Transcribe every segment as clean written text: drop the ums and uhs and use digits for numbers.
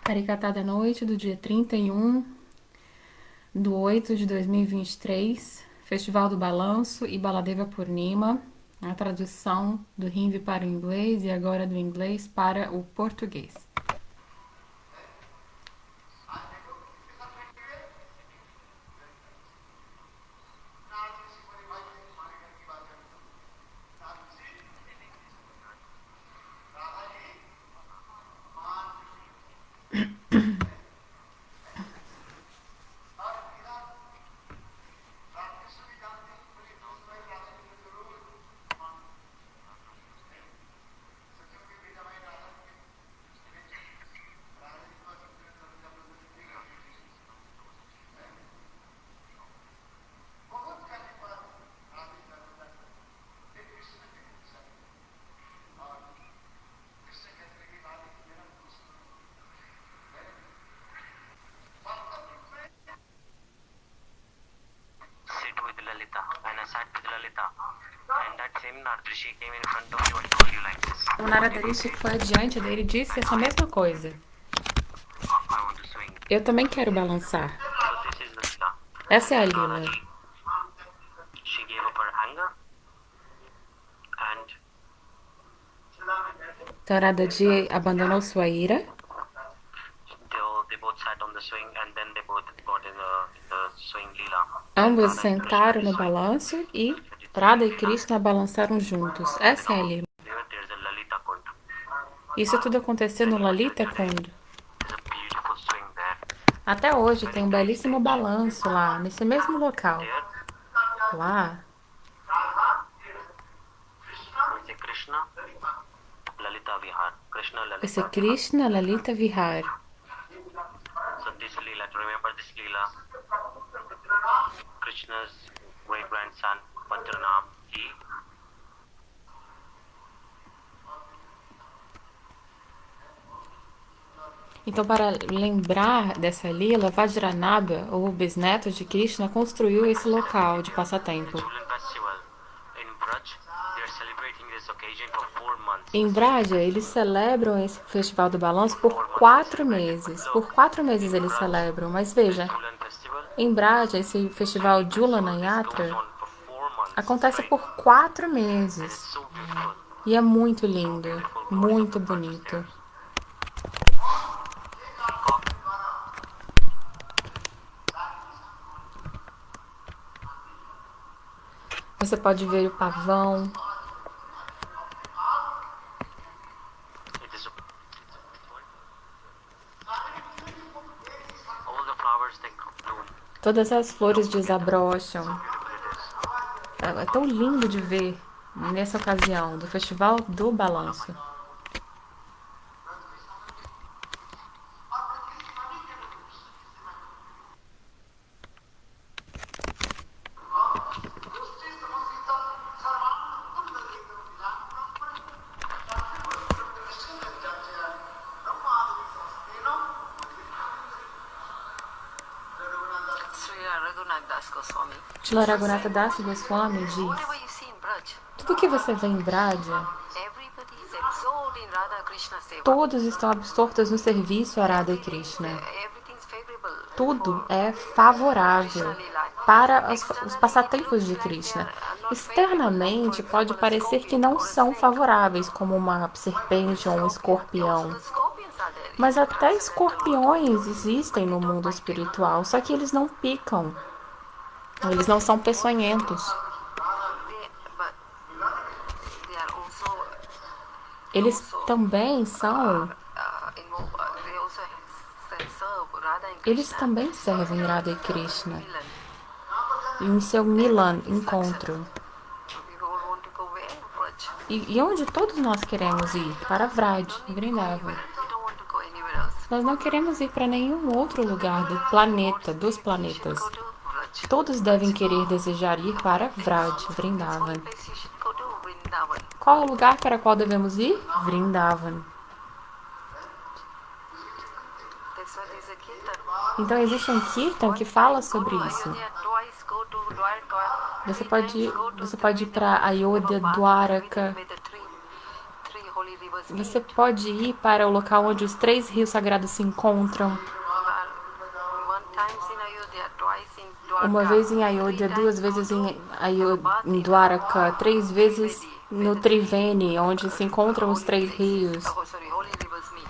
Caricatá da noite do dia 31/8/2023, Festival do Balanço e Baladeva Purnima, a tradução do hindi para o inglês e agora do inglês para o português. Sit with Lalita, and I sat with Lalita, and that same Nardrishi came in front of you and told you like this. O Naradarishi que foi adiante dele disse essa mesma coisa. I want to swing. Eu também quero balançar. So this is Lalita. Essa é a Lila. She gave up her anger, and Então Radhaji abandonou sua ira. they both sat on the swing, and then they both got in the swing Leela. Ambos sentaram no balanço e Radha e Krishna balançaram juntos. Essa é a Lila. There's a Lalita Kund. Isso tudo aconteceu no Lalita Kund. There's a beautiful swing there. Até hoje tem um belíssimo balanço lá, nesse mesmo local. There, Lá, we say Krishna, Lalita Vihar. Krishna, Lalita. esse Krishna Lalita Vihar. So this Leela, to remember this Leela, Krishna's great grandson, Bhadranam, he Então, para lembrar dessa Lila, Vajranabha, o bisneto de Krishna, construiu esse local de passatempo. Jubilant festival in Braj. They are celebrating this occasion for 4 months. Em Braja, eles celebram esse Festival do Balanço por 4 meses. Por 4 meses eles celebram. Mas veja, Jubilant festival em Braja, esse festival Julana goes Yatra on for 4 months. acontece por 4 meses. So beautiful. E é muito lindo, muito bonito. Você pode ver o pavão. It is all the flowers they bloom. Todas as flores desabrocham. Beautiful it is. É tão lindo de ver nessa ocasião do Festival do Balanço. Sri Raghunath Das Goswami. Shila Raghunatha Das Goswami diz: Whatever you see in Braj, tudo que você vê em Braja, everybody is absorbed in Radha Krishna Seva. todos estão absortos no serviço a Radha e Krishna. Everything's favorable. Tudo é favorável para os passatempos de Krishna. Externamente, pode parecer que não são favoráveis, como uma serpente ou um escorpião. The scorpions are there. Mas até escorpiões existem no mundo espiritual, só que eles não picam. Eles não são peçonhentos. But they are also Eles também são. they also serve Radha and Eles Krishna. também servem Radha e Krishna. Milan. Em seu Milan, encontro. We all want to go where? Braj. E onde todos nós queremos ir? Para Vraj, Vrindavan. We don't want to go anywhere else. Nós não queremos ir para nenhum outro lugar do planeta, dos planetas. Go to Braj. Todos devem querer desejar ir para Vraj, Vrindavan. Place you should go to Vrindavan. Qual é o lugar para qual devemos ir? Vrindavan. There That's what is a kirtan. Então existe um kirtan que fala sobre Go to isso. Ayodhya twice, go to Dwarka. Você Three pode, times go to você pode ir Trivandrum, para Ayodhya, go back to Dwaraka. Trivandrum where the three holy rivers Você meet. pode ir para o local onde os 3 rios sagrados se encontram. One times in Ayodhya, twice in Dwarka. Uma vez em Ayodhya, 2 vezes em Dwaraka, 3 vezes no Triveni, onde se encontram os 3 rios. Oh, sorry, holy rivers meet.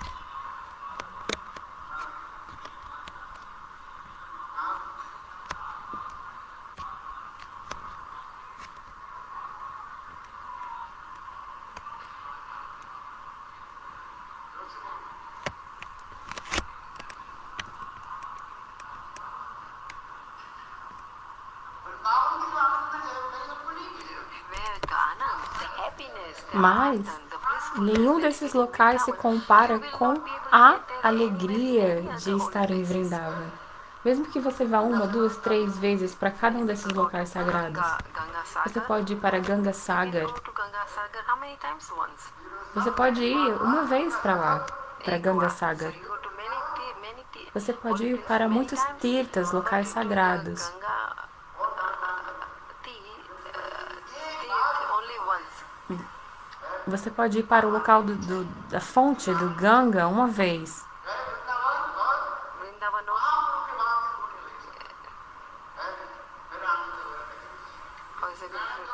Where the Anand, the happiness, the Mas Anand, the blissfulness nenhum that desses is in locais se Vrindavan, compara you will com not be able to a get there alegria any de other estar em holy places. Vrindavan. Mesmo que você vá 1, 2, 3 vezes para cada um desses locais sagrados. Ganga Você Sagar. pode ir para Ganga You Sagar. go to Ganga Sagar how many times? Once. Você pode ir uma vez para lá, para Ganga So Sagar. you go to many Você pode ir holy para places muitos many times, tirtas, but locais you do the sagrados. Ganga Tirth only once. Você pode ir para o local da fonte do Ganga uma vez. Vrindavan no? How is it different?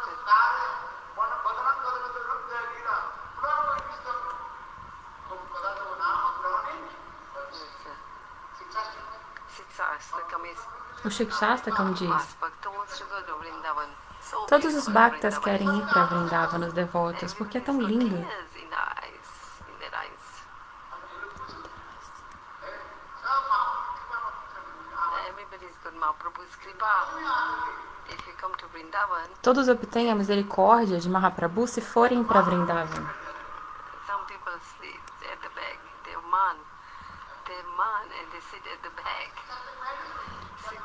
Sitsastakam is O Shikshastakam diz: Bhakta wants to go to Vrindavan. So todos os beautiful bhaktas Vrindavan. querem ir para Vrindavan, os devotos, porque é tão lindo. Tears in their eyes. Everybody's got Mahaprabhu's kripa. If you come to Vrindavan, Todos obtêm a misericórdia de Mahaprabhu se forem para Vrindavan. some people sleep at the back. They're man and they sit at the back.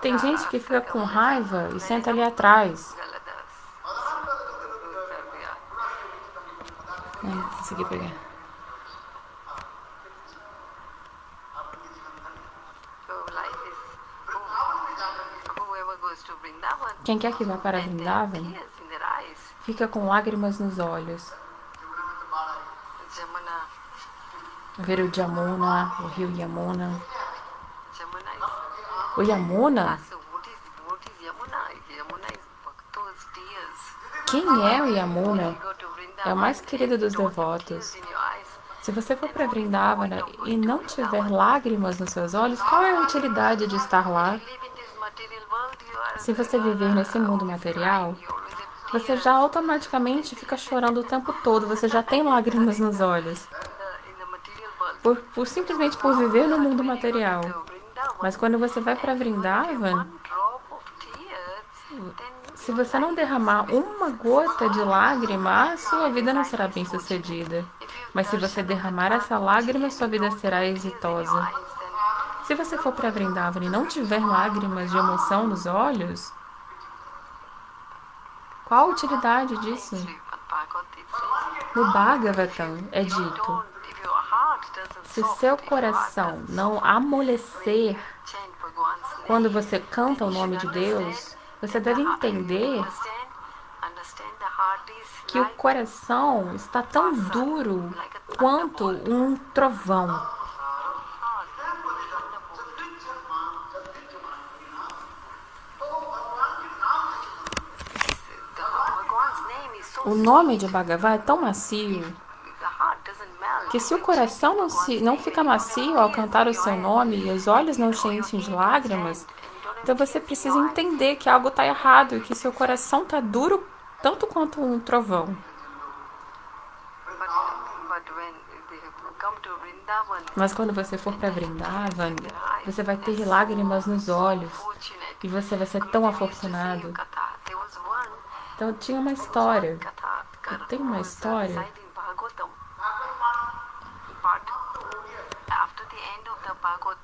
Tem gente que fica com raiva e senta ali atrás. Galadas. Não consegui pegar. So life is whoever goes to Vrindavan, Quem quer que vá para and there Vrindavan are tears in their eyes. fica com lágrimas nos olhos. Jamuna, Ver o Jamuna, o rio Yamuna. Jamuna is O Yamuna? so what is Yamuna? Yamuna is Bhakta's tears. Quem é o Yamuna? You go to Vrindavan, É o mais querido dos don't have devotos. tears in your eyes. Se você for para Vrindavana e não tiver lágrimas nos seus olhos, qual é a utilidade de estar lá? Live in this material world, you are Se você viver nesse mundo material, you always have você já automaticamente fica chorando o tempo todo, você já tem lágrimas nos olhos, in the material world. simplesmente por viver no mundo material. So Vrindavan, Mas quando você vai para Vrindavan, one drop of tears, then se você não derramar uma gota de lágrima, a sua vida não será bem sucedida. Mas se você derramar essa lágrima, sua vida será exitosa. eyes, then Se você for para Vrindavan e não tiver lágrimas de emoção nos olhos, qual a utilidade disso? Bhagavad it says, No Bhagavatam é dito: if your heart doesn't se soften, seu if your heart coração doesn't não amolecer chant Bhagwan's name, quando você canta o nome de Deus, você deve entender understand the heart is que o like coração está tão duro quanto um trovão. Bhagwan's name is so O nome de Bhagavan é tão macio the heart doesn't melt. que se o coração não fica macio ao cantar o seu nome e os olhos não se enchem de lágrimas, então você precisa entender que algo está errado e que seu coração está duro tanto quanto um trovão. But when they come to Vrindavan, Mas quando você for para Vrindavan, você vai ter lágrimas nos olhos fortunate. e você vai ser tão afortunado. Katha. There was one Então tinha uma história. Katha. Tem uma história. Recite in Bhagavatam. But after the end of the Bhagavad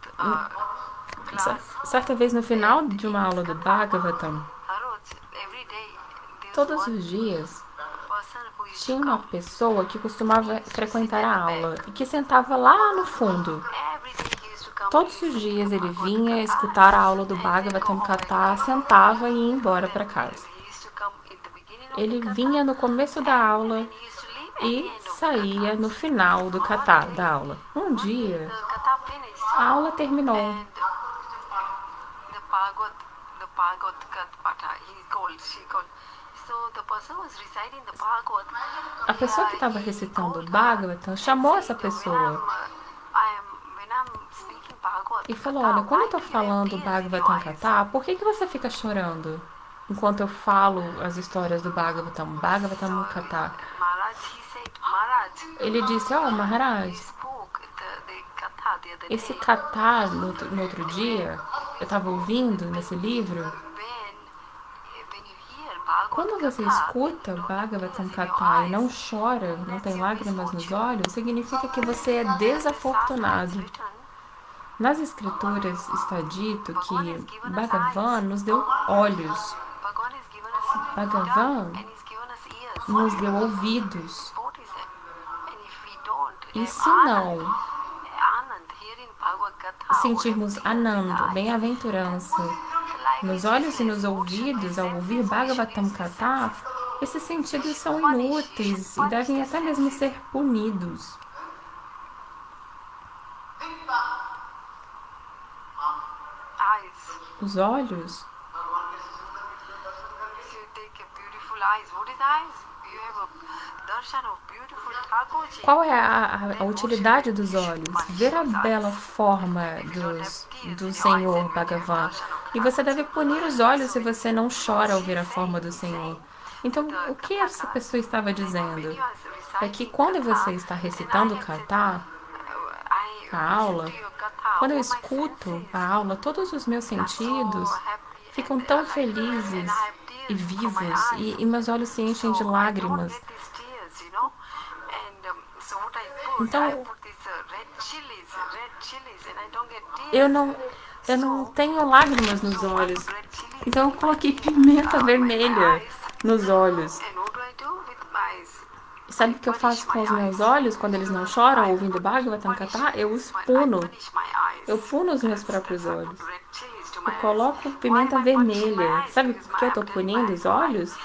class, Certa vez no final de uma aula do Bhagavatam, Haroj, every day there was todos one os dias person who used tinha to uma come. pessoa que costumava frequentar a aula e que sentava lá no fundo. Every day he used to come Todos os dias ele vinha escutar a aula do Bhagavatam Katha, sentava e ia embora para casa. Ele vinha no começo da aula e saía no final do Katha, da aula. Um dia, a aula terminou. A pessoa que estava recitando o Bhagavatam chamou essa pessoa e falou: olha, quando eu estou falando Bhagavatam Katha, por que você fica chorando enquanto eu falo as histórias do Bhagavatam Katha? Ele disse: oh, Maharaj, esse Katha no outro dia, eu estava ouvindo nesse livro, quando você escuta Bhagavatam Katha e não chora, não tem lágrimas nos olhos, significa que você é desafortunado. Nas escrituras está dito que Bhagavan nos deu olhos. Bhagavan nos deu ouvidos. E se não sentirmos Ananda, bem-aventurança, nos olhos e nos ouvidos ao ouvir Bhagavatam Katha, esses sentidos são inúteis e devem até mesmo ser punidos. Os olhos. Qual é a utilidade dos olhos? Ver a bela forma do Senhor Bhagavan. E você deve punir os olhos se você não chora ao ver a forma do Senhor. Então, o que essa pessoa estava dizendo? É que quando você está recitando o Katha, a aula, quando eu escuto a aula, todos os meus sentidos ficam tão felizes e vivos, e meus olhos se enchem de lágrimas. Então, eu não tenho lágrimas nos olhos. Então eu coloquei pimenta vermelha nos olhos. E sabe o que eu faço com os meus olhos quando eles não choram ouvindo Bhagavatam Katha? Eu os puno. Eu puno os meus próprios olhos. Eu coloco pimenta vermelha. Sabe por que eu estou punindo os olhos?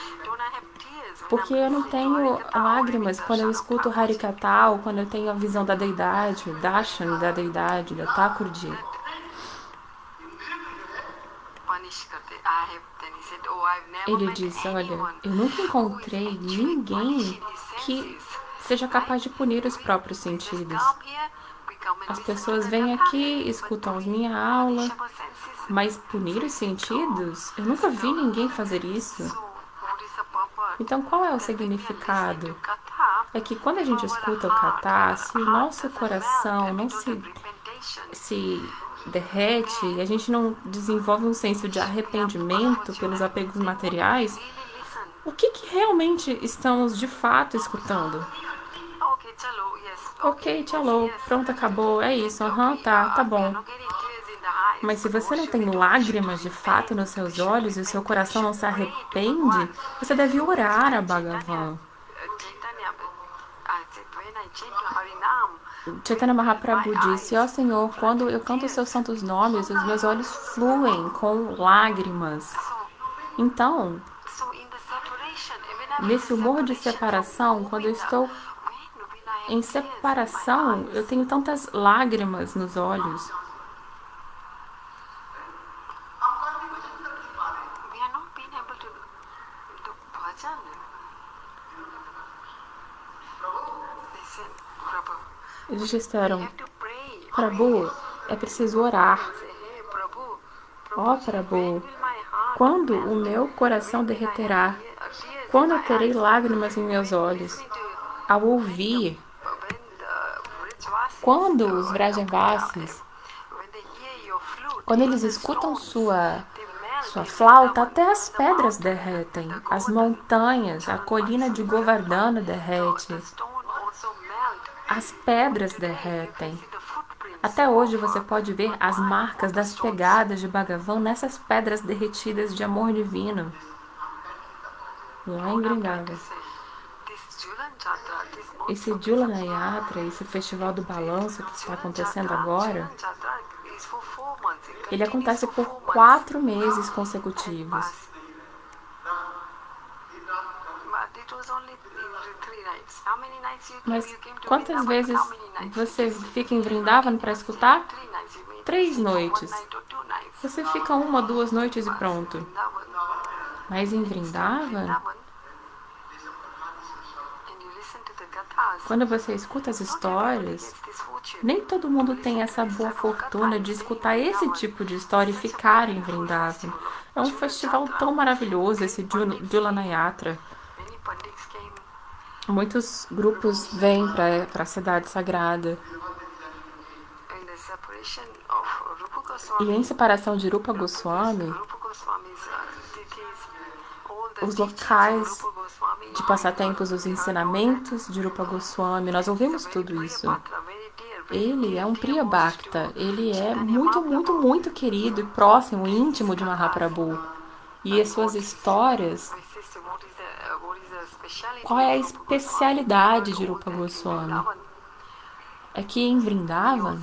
Porque eu não tenho lágrimas quando eu escuto Harikatha ou quando eu tenho a visão da deidade, o darshan da deidade, da Thakurji. Ele disse: olha, eu nunca encontrei ninguém que seja capaz de punir os próprios sentidos. As pessoas vêm aqui, escutam a minha aula, mas punir os sentidos? Eu nunca vi ninguém fazer isso. Então, qual é o significado? É que quando a gente escuta o Katha, se o nosso coração não se derrete e a gente não desenvolve um senso de arrependimento pelos apegos materiais, o que realmente estamos de fato escutando? Ok, tchau, pronto, acabou, é isso, tá bom. Mas se você não tem lágrimas de fato nos seus olhos e o seu coração não se arrepende, você deve orar a Bhagavan. Chaitanya Mahaprabhu disse: ó Senhor, quando eu canto os seus santos nomes, os meus olhos fluem com lágrimas. Então, nesse humor de separação, quando eu estou em separação, eu tenho tantas lágrimas nos olhos. Eles disseram: Prabhu, é preciso orar. Ó Prabhu, quando o meu coração derreterá? Quando eu terei lágrimas em meus olhos? Ao ouvir, quando os Vrajavasis, quando eles escutam sua flauta, até as pedras derretem, as montanhas, a colina de Govardhana derrete, as pedras derretem. Até hoje você pode ver as marcas das pegadas de Bhagavan nessas pedras derretidas de amor divino. Lá em Vrindavan. Esse Julana Yatra, esse festival do balanço que está acontecendo agora, It's for 4 months. It Ele continues acontece for por 4 months. 4 meses consecutivos. But it was only 3 nights. How many nights you Mas came to quantas Vrindavan? vezes How many nights? você fica em Vrindavan para escutar? 3 nights. You may 3 sit for 1 noites. night or 2 nights. Você fica 1 ou 2 noites e pronto. Vrindavan. Mas em Vrindavan, Vrindavan. And you listen to the gathas. quando você escuta as Not everybody histórias, gets this fortune. nem todo mundo tem essa boa fortuna de escutar esse tipo de história e ficar em Vrindavan. É um festival tão maravilhoso, esse Julana Yatra. Many pandits came. Muitos grupos vêm para a cidade sagrada. In the separation of Rupa E Goswami, em separação de Rupa Goswami, Rupa Goswami's deities, all the os teachings locais of Rupa Goswami, de passatempos, os ensinamentos de Rupa Goswami, nós ouvimos tudo isso. Ele é um Priya Bhakta, ele é muito, muito, muito querido e próximo, íntimo de Mahaprabhu. E as suas histórias, qual é a especialidade de Rupa Goswami? É que em Vrindavan,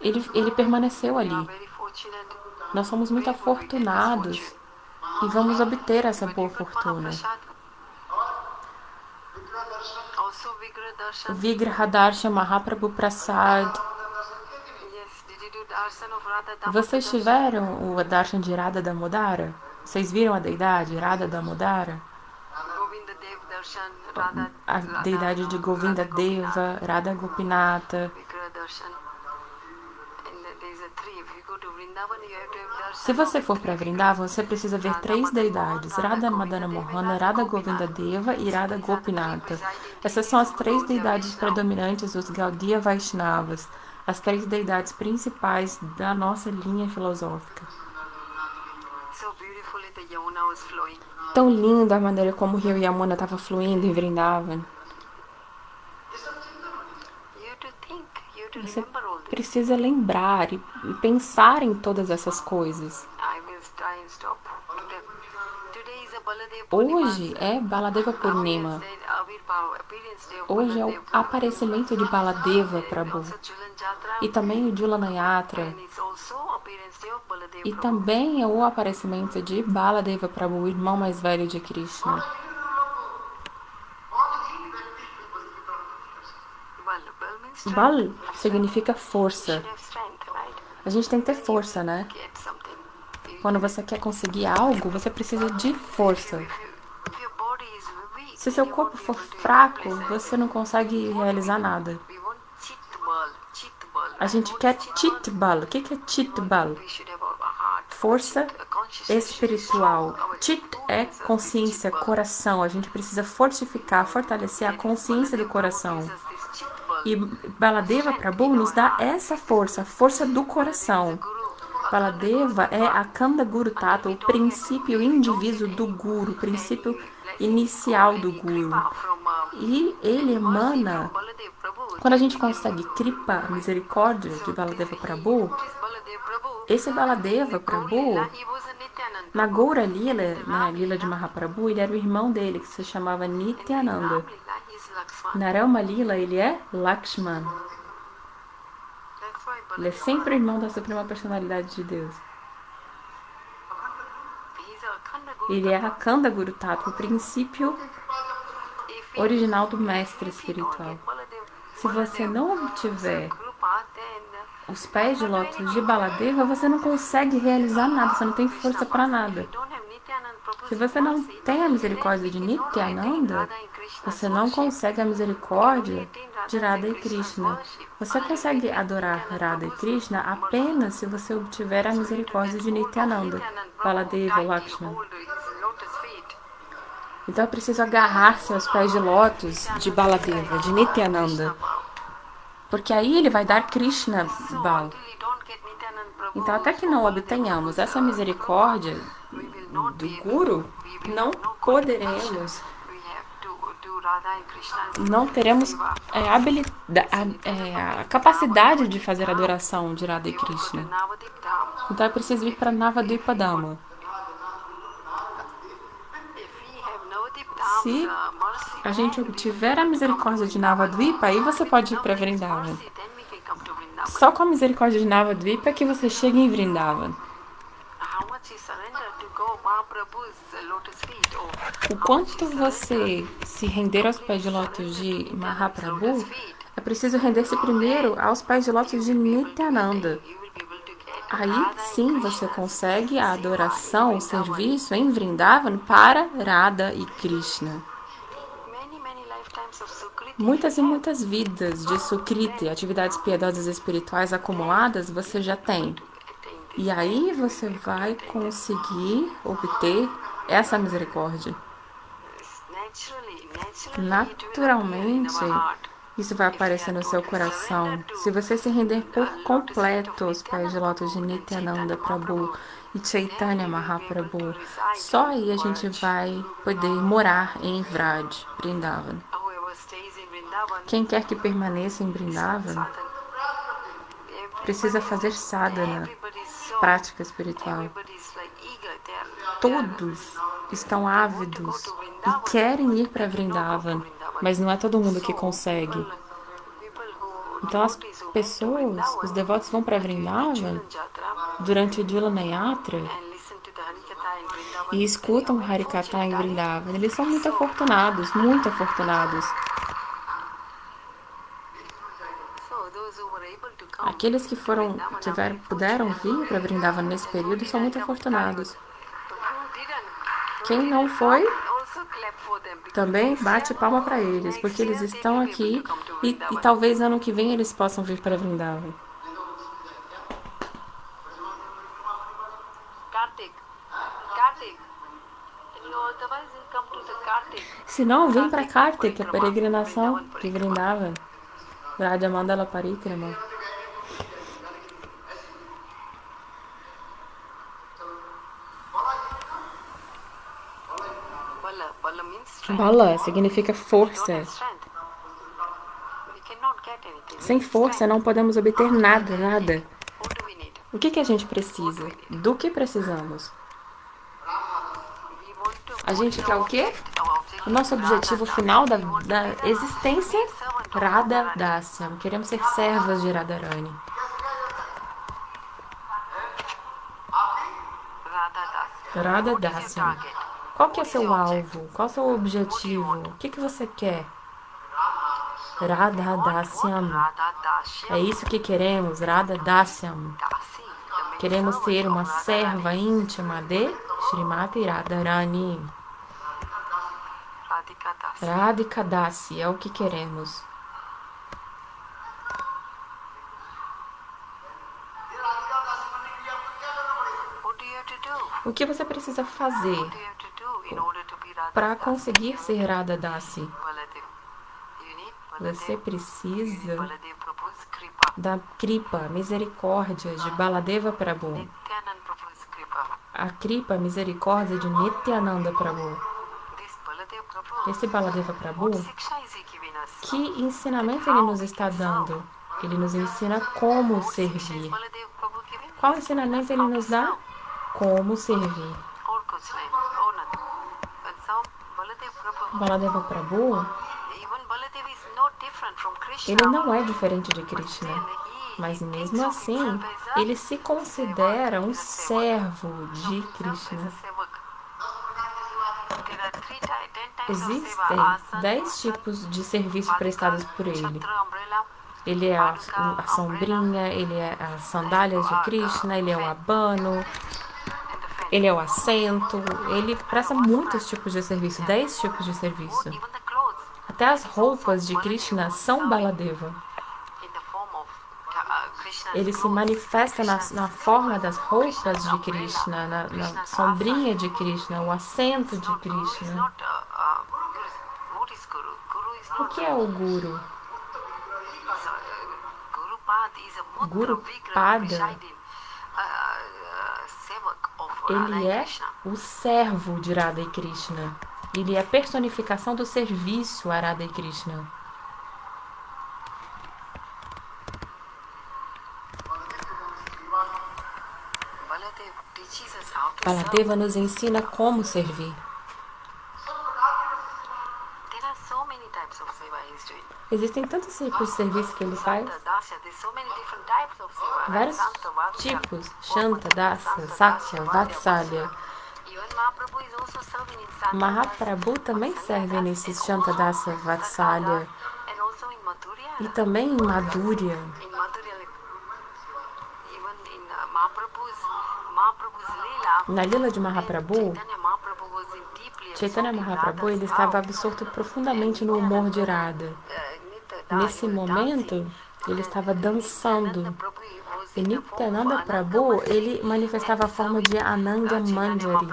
ele permaneceu ali. Nós somos muito afortunados e vamos obter essa boa fortuna. Vigrahadarshan Mahaprabhu Prasad. Vocês tiveram o darshan de Radha Damodara? Vocês viram a deidade Radha Damodara? A deidade de Govinda Deva, Radha Gopinata. Se você for para Vrindavan, você precisa ver 3 deidades: Radha Madana Mohana, Radha Govinda Deva e Radha Gopinata. Essas são as 3 deidades predominantes dos Gaudiya Vaishnavas, as 3 deidades principais da nossa linha filosófica. Tão linda a maneira como o rio Yamuna estava fluindo em Vrindavan. Você precisa lembrar e pensar em todas essas coisas. Hoje é Baladeva Purnima. Hoje é o aparecimento de Baladeva Prabhu. E também o Julana Yatra. E também é o aparecimento de Baladeva Prabhu, o irmão mais velho de Krishna. Bal significa força. A gente tem que ter força, né? Quando você quer conseguir algo, você precisa de força. Se seu corpo for fraco, você não consegue realizar nada. A gente quer Chitbal. O que é Chitbal? Força espiritual. Chit é consciência, coração. A gente precisa fortificar, fortalecer a consciência do coração. E Baladeva Prabhu nos dá essa força, a força do coração. Baladeva é a Kanda Guru Tata, o princípio indiviso do Guru, o princípio inicial do Guru. E ele emana, quando a gente consegue Kripa, a misericórdia de Baladeva Prabhu, esse Baladeva Prabhu, na Goura Lila, na Lila de Mahaprabhu, ele era o irmão dele, que se chamava Nityananda. Na Rama Lila, ele é Lakshman. Ele é sempre o irmão da Suprema Personalidade de Deus. Ele é a Kanda Guru Tata, o princípio original do mestre espiritual. Se você não obtiver os pés de lótus de Baladeva, você não consegue realizar nada, você não tem força para nada. Se você não tem a misericórdia de Nityananda, você não consegue a misericórdia de Radha e Krishna. Você consegue adorar Radha e Krishna apenas se você obtiver a misericórdia de Nityananda, Baladeva, Lakshman. Então é preciso agarrar-se aos pés de lótus de Baladeva, de Nityananda. Porque aí ele vai dar Krishna Bal. Então até que não obtenhamos essa misericórdia do Guru, não teremos a capacidade de fazer a adoração de Radha e Krishna. Então é preciso ir para Navadvipadama. Se a gente obtiver a misericórdia de Navadvipa, aí você pode ir para Vrindavan. Só com a misericórdia de Navadvipa que você chega em Vrindavan. How much he surrendered to go Mahaprabhu's lotus feet, or O how much quanto he você se render aos pés de lótus de Mahaprabhu, é preciso render-se primeiro aos pés de lótus de Nityananda. you will be able to get Aí sim você consegue a adoração, o serviço em Vrindavan para Radha e Krishna. many lifetimes of Sukriti. Muitas e muitas vidas de Sukriti, atividades piedosas espirituais acumuladas, você já tem. E aí você vai conseguir obter essa misericórdia. Naturalmente, isso vai aparecer no seu coração. Se você se render por completo aos pés de lótus de Nityananda Prabhu e Chaitanya Mahaprabhu, só aí a gente vai poder morar em Vraj, Vrindavan. Quem quer que permaneça em Vrindavan precisa fazer sadhana, prática espiritual. Todos estão ávidos e querem ir para Vrindavan, mas não é todo mundo que consegue. Então as pessoas, os devotos vão para Vrindavan durante o Dulana Yatra e escutam Harikatha em Vrindavan. Eles são muito afortunados, muito afortunados. Aqueles que puderam vir para Vrindavan nesse período são muito afortunados. Quem não foi, também bate palma para eles, porque eles estão aqui e talvez ano que vem eles possam vir para Vrindavan. Se não, vem para Kartik, a peregrinação de Vrindavan. Raja Mandala Parikrama. Bala significa força. Sem força não podemos obter nada, nada. O que a gente precisa? Do que precisamos? A gente quer o quê? O nosso objetivo final da existência? Radha Dasyam. Queremos ser servas de Radharani. Radha Dasyam. Qual que é seu alvo? Qual é o seu objetivo? O que você quer? Radha Dasyam. É isso que queremos, Radha Dasyam. Queremos ser uma serva íntima de Srimati Radharani. Radhika Dasi é o que queremos. O que você precisa fazer para conseguir ser Radha Dasi? Você precisa da Kripa, misericórdia de Baladeva Prabhu. A Kripa, misericórdia de Nityananda Prabhu. Esse Baladeva Prabhu, que ensinamento ele nos está dando? Ele nos ensina como servir. Qual ensinamento ele nos dá? Como servir. Baladeva Prabhu, ele não é diferente de Krishna, mas mesmo assim, ele se considera um servo de Krishna. Existem 10 tipos de serviço prestados por ele. Ele é a sombrinha, ele é as sandálias de Krishna, ele é o abano, ele é o assento, ele presta muitos tipos de serviço, 10 tipos de serviço. Até as roupas de Krishna são Baladeva. Ele se manifesta na forma das roupas de Krishna, na sombrinha de Krishna, o assento de Krishna. O que é o Guru? Guru Pada, ele é o servo de Radha e Krishna. Ele é a personificação do serviço a Radha e Krishna. Baladeva nos ensina como servir. Existem tantos tipos de serviço que ele faz. vários tipos: Shanta, Dasa, Sakya, Vatsalya. Even Mahaprabhu is also serving in Sakya. Mahaprabhu também serve nesses Shanta, Dasa, Vatsalya And also in Madhurya. e também em Madhurya. In Madhurya, like, even in Mahaprabhu's Leela, Na Lila de Mahaprabhu, Chaitanya Mahaprabhu was in deeply Chaitanya absorbed in Mahaprabhu ele Radha's estava vow. absorto profundamente no humor de Radha. Nesse momento, ele estava dançando. E Nityananda Prabhu, ele manifestava a forma de Ananga Manjari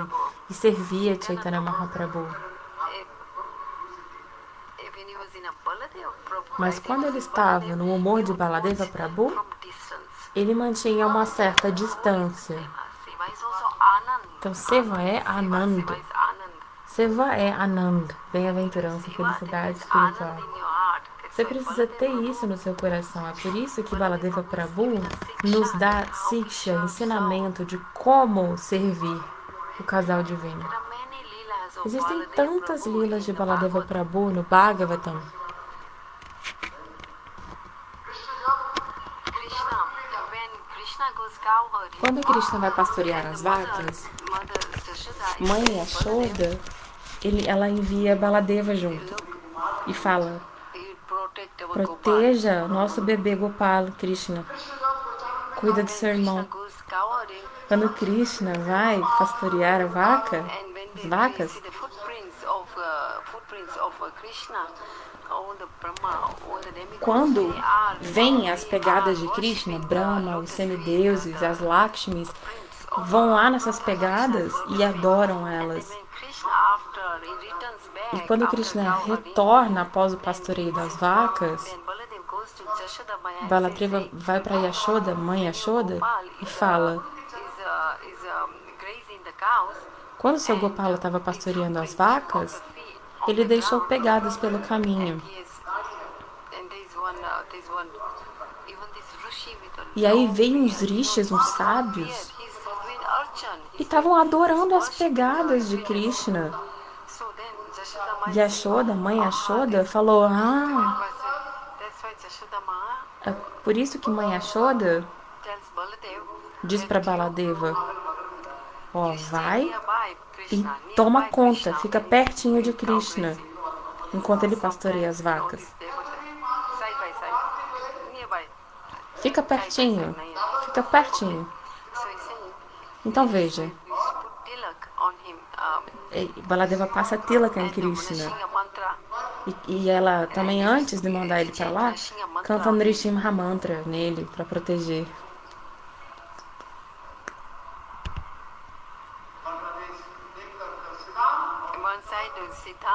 e servia Chaitanya Mahaprabhu. Mas quando ele estava no humor de Baladeva Prabhu, ele mantinha uma certa distância. Então, Seva é Ananda. Seva é Ananda, bem-aventurança, felicidade espiritual. Você precisa ter isso no seu coração. É por isso que Baladeva Prabhu nos dá siksha, ensinamento de como servir o casal divino. Existem tantas lilas de Baladeva Prabhu no Bhagavatam. Quando Krishna vai pastorear as vacas, mãe Yashoda, ela envia Baladeva junto e fala: proteja nosso bebê Gopala, Krishna. Cuida do seu irmão. Quando Krishna vai pastorear as vacas, quando vêm as pegadas de Krishna, Brahma, os semideuses, as Lakshmis, vão lá nessas pegadas e adoram elas. E quando Krishna retorna após o pastoreio das vacas, Baladeva vai para Yashoda, mãe Yashoda, e fala: quando seu Gopala estava pastoreando as vacas, ele deixou pegadas pelo caminho. E aí veio uns rishis, uns sábios, e estavam adorando as pegadas de Krishna. Yashoda, mãe Yashoda, falou: é por isso que mãe Yashoda diz para Baladeva: vai e toma conta, fica pertinho de Krishna, enquanto ele pastoreia as vacas. Fica pertinho, fica pertinho. Então veja, Baladeva passa tilaka em Krishna. E ela também, antes de mandar ele para lá, canta Nrsimha Mantra nele para proteger.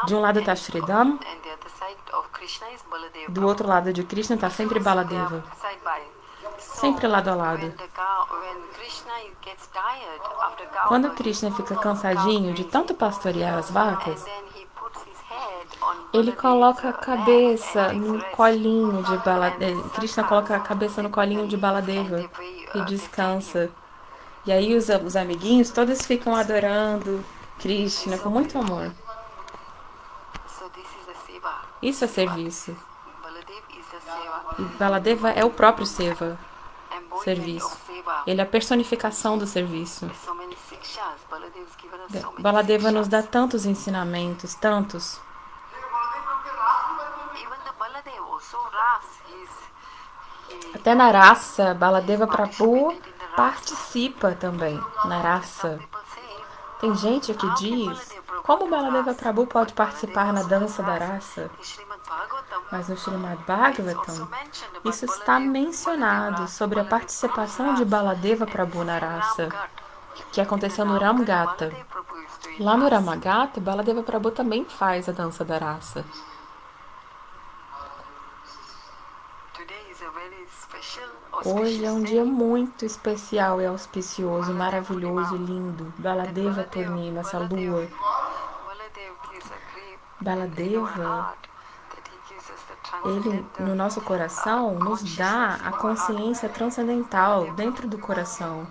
De um lado está Shridam, do outro lado de Krishna está sempre Baladeva. Sempre lado a lado. Quando Krishna fica cansadinho de tanto pastorear as vacas, ele coloca a cabeça no colinho de Baladeva. Krishna coloca a cabeça no colinho de Baladeva e descansa. E aí os amiguinhos todos ficam adorando Krishna com muito amor. Isso é serviço. E Baladeva é o próprio Seva, serviço. Ele é a personificação do serviço. Baladeva nos dá tantos ensinamentos, tantos. Até na raça, Baladeva Prabhu participa também na raça. Tem gente que diz: como Baladeva Prabhu pode participar na dança da raça? Mas no Srimad Bhagavatam, isso está mencionado sobre a participação de Baladeva Prabhu na raça, que aconteceu no Ramgata. Lá no Ramgata, Baladeva Prabhu também faz a dança da raça. Hoje é um dia muito especial e auspicioso, maravilhoso, lindo. Baladeva Purnima, essa lua. Baladeva, ele, no nosso coração, nos dá a consciência transcendental dentro do coração.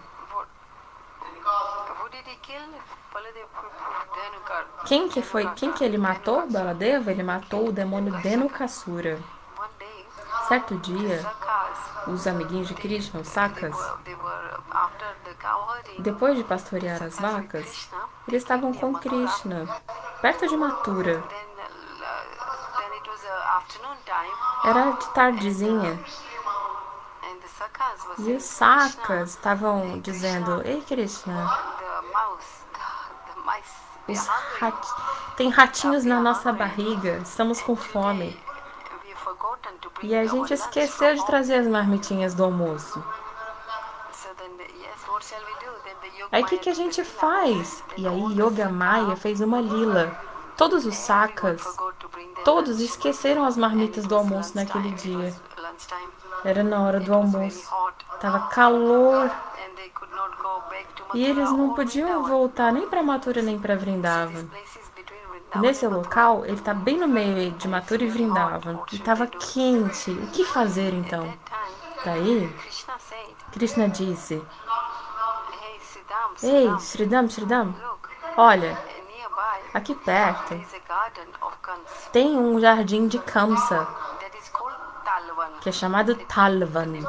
Quem que ele matou, Baladeva? Ele matou o demônio Dhenukasura. Certo dia, os amiguinhos de Krishna, os sakas, they were after the cow herding. depois de pastorear as vacas, eles estavam com Krishna, perto de Mathura. Then it was afternoon time, Era de tardezinha. and the sakas were E saying, os sakas estavam dizendo: Ei, Krishna, the mouse, the mice, we os are hungry. tem ratinhos na nossa barriga, estamos com fome. We forgotten to bring E a our gente lunch esqueceu from de home. trazer as marmitinhas do almoço. So then, yes, what shall we do? Then the Yoga Aí o que a gente faz? E aí Yoga Maya fez uma lila. Todos os sakas, todos esqueceram as marmitas do almoço naquele dia. Era na hora do almoço. Tava calor. E eles não podiam voltar nem para Mathura nem para Vrindavan. Nesse local, ele está bem no meio de Mathura e Vrindavan. E estava quente. O que fazer então? Daí, Krishna disse: Ei, Sridham, olha, aqui perto tem um jardim de Kamsa, que é chamado Talvan.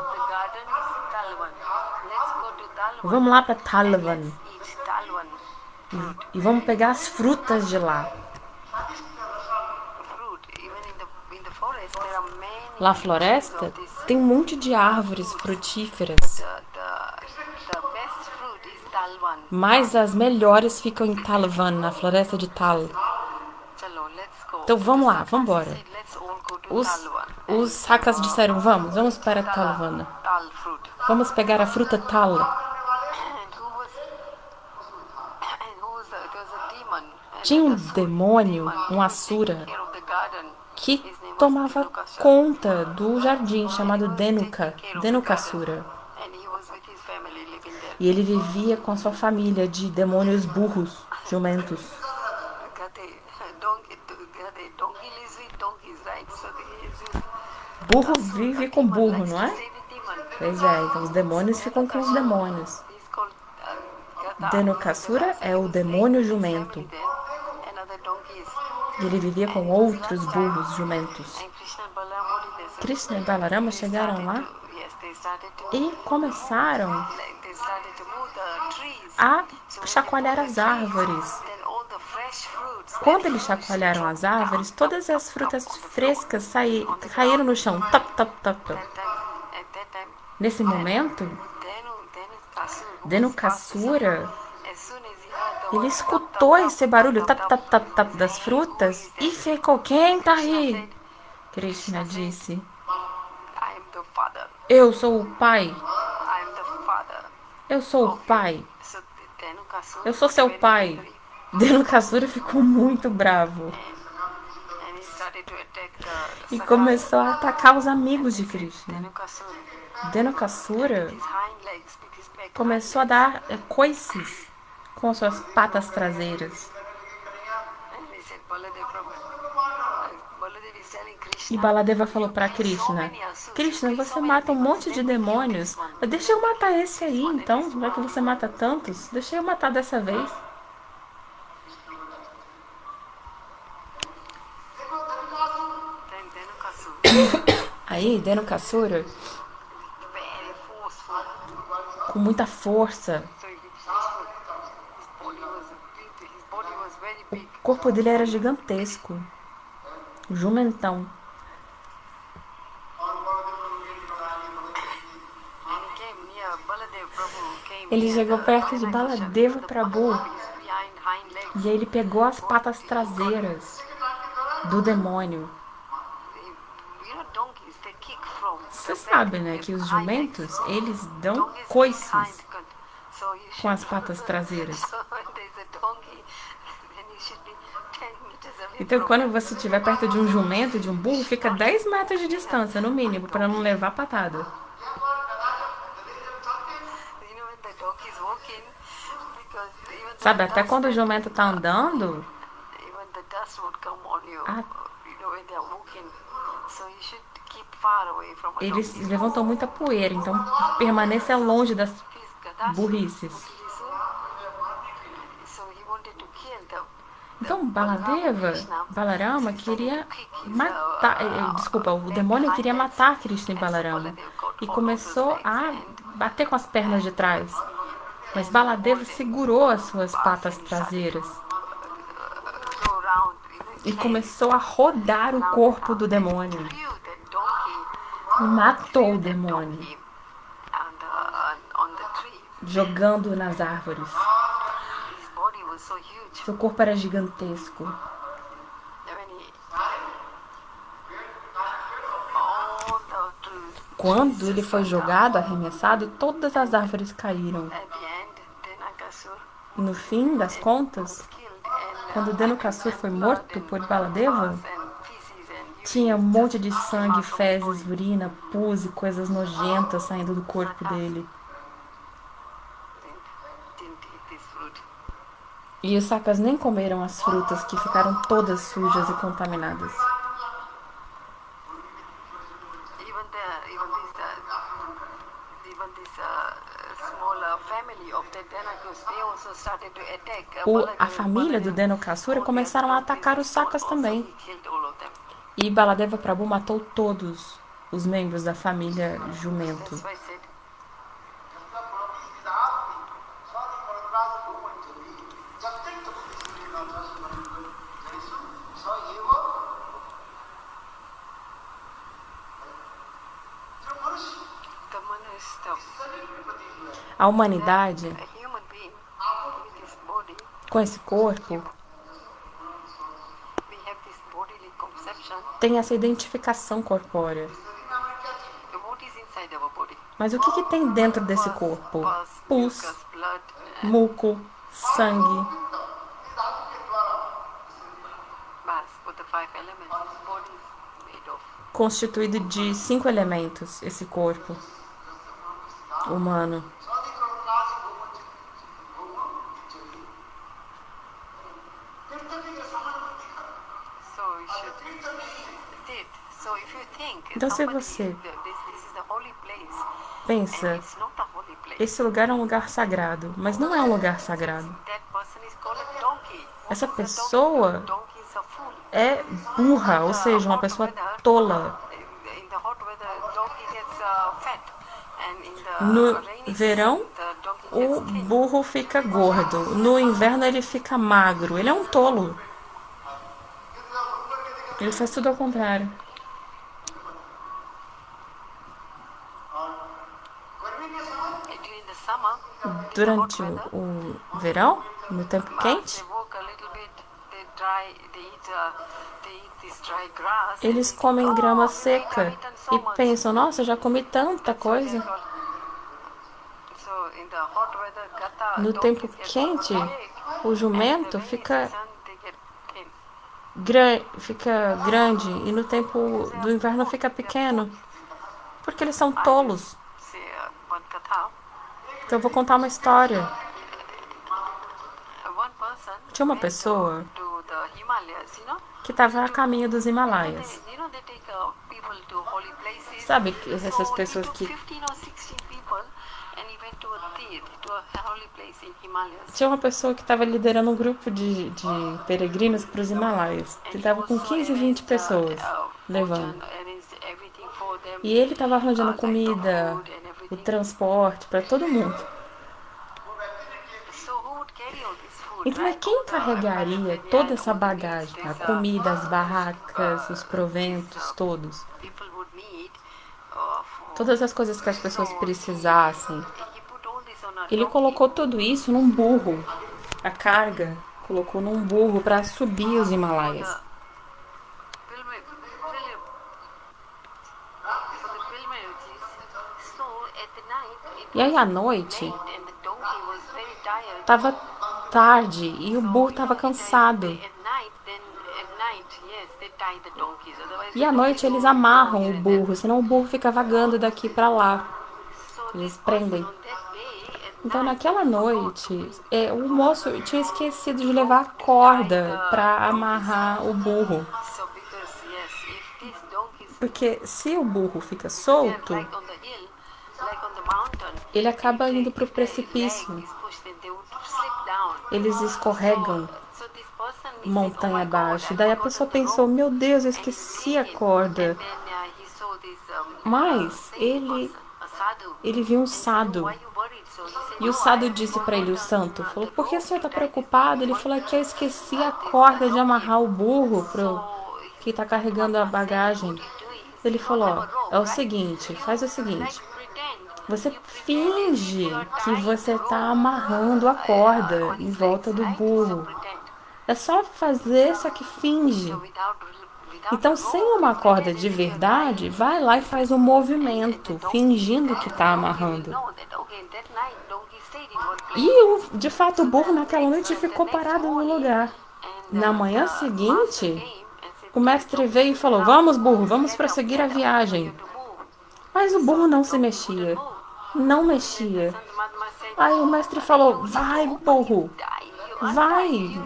Vamos lá para Talvan e vamos pegar as frutas de lá. Lá na floresta tem um monte de árvores frutíferas, mas as melhores ficam em Talvan, na floresta de Tal. Então vamos lá, vamos embora. Os sakas disseram: vamos para Talvan. Vamos pegar a fruta Tal. Tinha um demônio, um asura, que tomava conta do jardim, chamado Dhenukasura. E ele vivia com a sua família de demônios burros, jumentos. Burro vive com burro, não é? Pois é, então os demônios ficam com os demônios. Dhenukasura é o demônio jumento. E ele vivia com outros burros jumentos. Krishna e Balarama chegaram lá e começaram a chacoalhar as árvores. Quando eles chacoalharam as árvores, todas as frutas frescas caíram no chão. Top, top, top, top. Nesse momento, Dhenukasura, ele escutou esse barulho tap, tap, tap, tap das frutas e ficou: quem tá aí? Krishna disse: eu sou o pai. Eu sou o pai. Eu sou seu pai. Dhenukasura ficou muito bravo e começou a atacar os amigos de Krishna. Dhenukasura começou a dar coices com suas patas traseiras. E Baladeva falou para Krishna: Krishna, você mata um monte de demônios. Deixa eu matar esse aí, então. Já que você mata tantos, deixa eu matar dessa vez. Aí, Dhenukasura, com muita força, o corpo dele era gigantesco, jumentão. Ele chegou perto de Baladeva Prabhu e aí ele pegou as patas traseiras do demônio. Você sabe, né, que os jumentos, eles dão coices com as patas traseiras. Então, quando você estiver perto de um jumento, de um burro, fica 10 metros de distância, no mínimo, para não levar patada. Sabe, até quando o jumento tá andando, eles levantam muita poeira, então permaneça longe das burrices. Então, Balarama queria matar. Desculpa, o demônio queria matar Krishna e Balarama. E começou a bater com as pernas de trás. Mas Baladeva segurou as suas patas traseiras e começou a rodar o corpo do demônio. E matou o demônio, jogando nas árvores. Seu corpo era gigantesco. Quando ele foi jogado, arremessado, todas as árvores caíram. No fim das contas, quando Dhenukasura foi morto por Baladeva, tinha um monte de sangue, fezes, urina, pus e coisas nojentas saindo do corpo dele. E os sakas nem comeram as frutas, que ficaram todas sujas e contaminadas. A família do Dhenukasura começaram a atacar os sakas também. E Baladeva Prabhu matou todos os membros da família jumento. A humanidade, com esse corpo, tem essa identificação corpórea. Mas o que tem dentro desse corpo? Pus, muco, sangue. Constituído de 5 elementos, esse corpo humano. Então, se você pensa, esse lugar é um lugar sagrado, mas não é um lugar sagrado. Essa pessoa é burra, ou seja, uma pessoa tola. No verão, o burro fica gordo. No inverno, ele fica magro. Ele é um tolo. Ele faz tudo ao contrário. Durante o verão, no tempo quente, eles comem grama seca e pensam, nossa, já comi tanta coisa. No tempo quente, o jumento fica grande e no tempo do inverno fica pequeno, porque eles são tolos. Então eu vou contar uma história. Tinha uma pessoa que estava a caminho dos Himalaias. Sabe essas pessoas que... Tinha uma pessoa que estava liderando um grupo de peregrinos para os Himalaias. Ele estava com 15, 20 pessoas levando. E ele estava arranjando comida, o transporte para todo mundo. Então, quem carregaria toda essa bagagem? A comida, as barracas, os proventos, todos. Todas as coisas que as pessoas precisassem. Ele colocou tudo isso num burro. A carga colocou num burro para subir os Himalaias. E aí à noite, estava tarde e o burro estava cansado. E à noite eles amarram o burro, senão o burro fica vagando daqui para lá. Eles prendem. Então naquela noite, o moço tinha esquecido de levar a corda para amarrar o burro. Porque se o burro fica solto, ele acaba indo para o precipício. Eles escorregam. montanha abaixo. Daí a pessoa pensou, meu Deus, eu esqueci a corda. Mas ele viu um sado. E o sado disse para ele, o santo, falou, por que o senhor está preocupado? Ele falou que eu esqueci a corda de amarrar o burro que está carregando a bagagem. Ele falou, ó, é o seguinte, faz o seguinte, você finge que você está amarrando a corda em volta do burro. É só fazer, só que finge. Então, sem uma corda de verdade, vai lá e faz um movimento, fingindo que está amarrando. E, de fato, o burro naquela noite ficou parado no lugar. Na manhã seguinte, o mestre veio e falou, vamos, burro, vamos prosseguir a viagem. Mas o burro não se mexia. Não mexia. Aí o mestre falou, vai, burro, vai.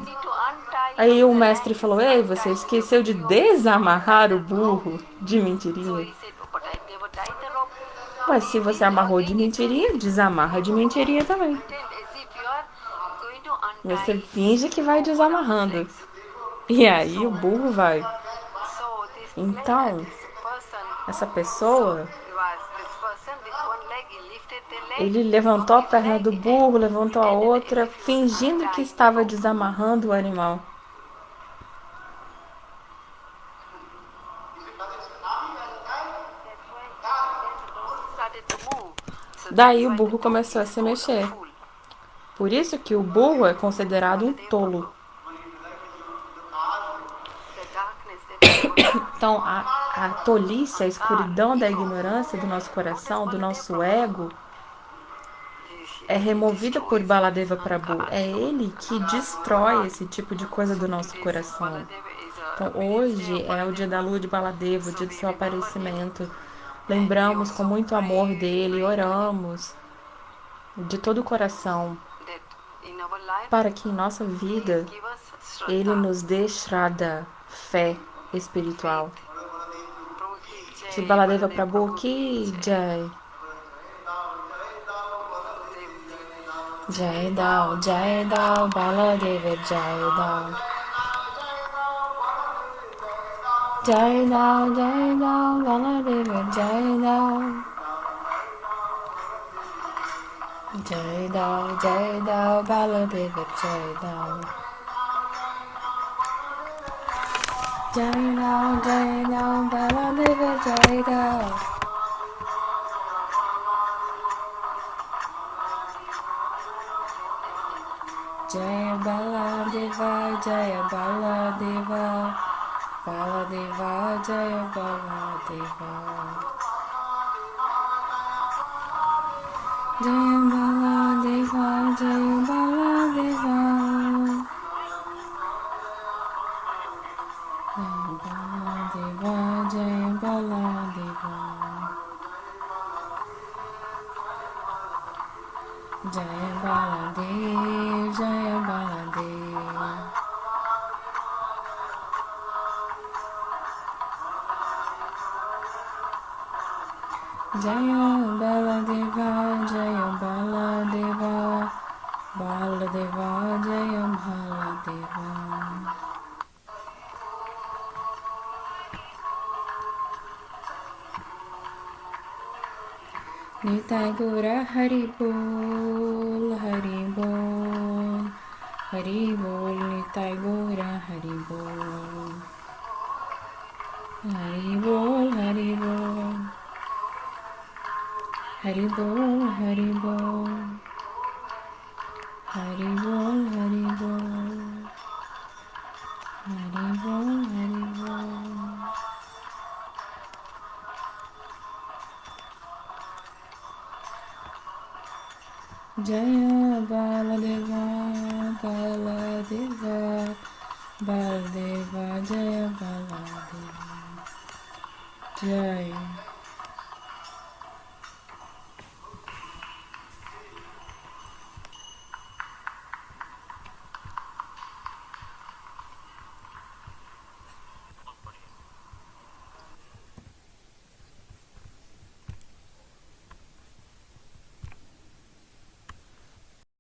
Aí o mestre falou, ei, você esqueceu de desamarrar o burro de mentirinha. Mas se você amarrou de mentirinha, desamarra de mentirinha também. Você finge que vai desamarrando. E aí o burro vai. Então, essa pessoa, ele levantou a perna do burro, levantou a outra, fingindo que estava desamarrando o animal. Daí o burro começou a se mexer. Por isso que o burro é considerado um tolo. Então, a tolice, a escuridão da ignorância do nosso coração, do nosso ego, é removida por Baladeva Prabhu. É ele que destrói esse tipo de coisa do nosso coração. Então, hoje é o dia da lua de Baladeva, o dia do seu aparecimento. Lembramos com muito amor dele, oramos de todo o coração para que em nossa vida ele nos dê Shraddha, fé espiritual. Que Baladeva Prabhu ki jai. Jai Dao, Baladeva Jai Dao. Jai Dao, Baladeva Jai Dao. Jai Dao, Baladeva Jai Dao. Jai Dao, Baladeva Jai Dao. Jaya Baladeva, Jaya Baladeva, Baladeva, Jaya Baladeva. Jaya Baladeva, Jaya Baladeva. Jaya Baladeva, Jaya Baladeva. Jaya Baladev, Jaya Baladev. Jaya Baladeva, Jaya Baladeva, Baladeva, Jaya Baladeva. Nitai Gura Hari Bol, Hari Bol, Hari Bol, Nitai Gura Hari Bol. Hari Bol, Hari Bol. Hari Bol, Hari Bol. Hari Bol, Hari Bol. Hari Bol, Hari Bol. Jaya Baladeva, Baladeva, Baladeva, Jaya Baladeva. Jaya.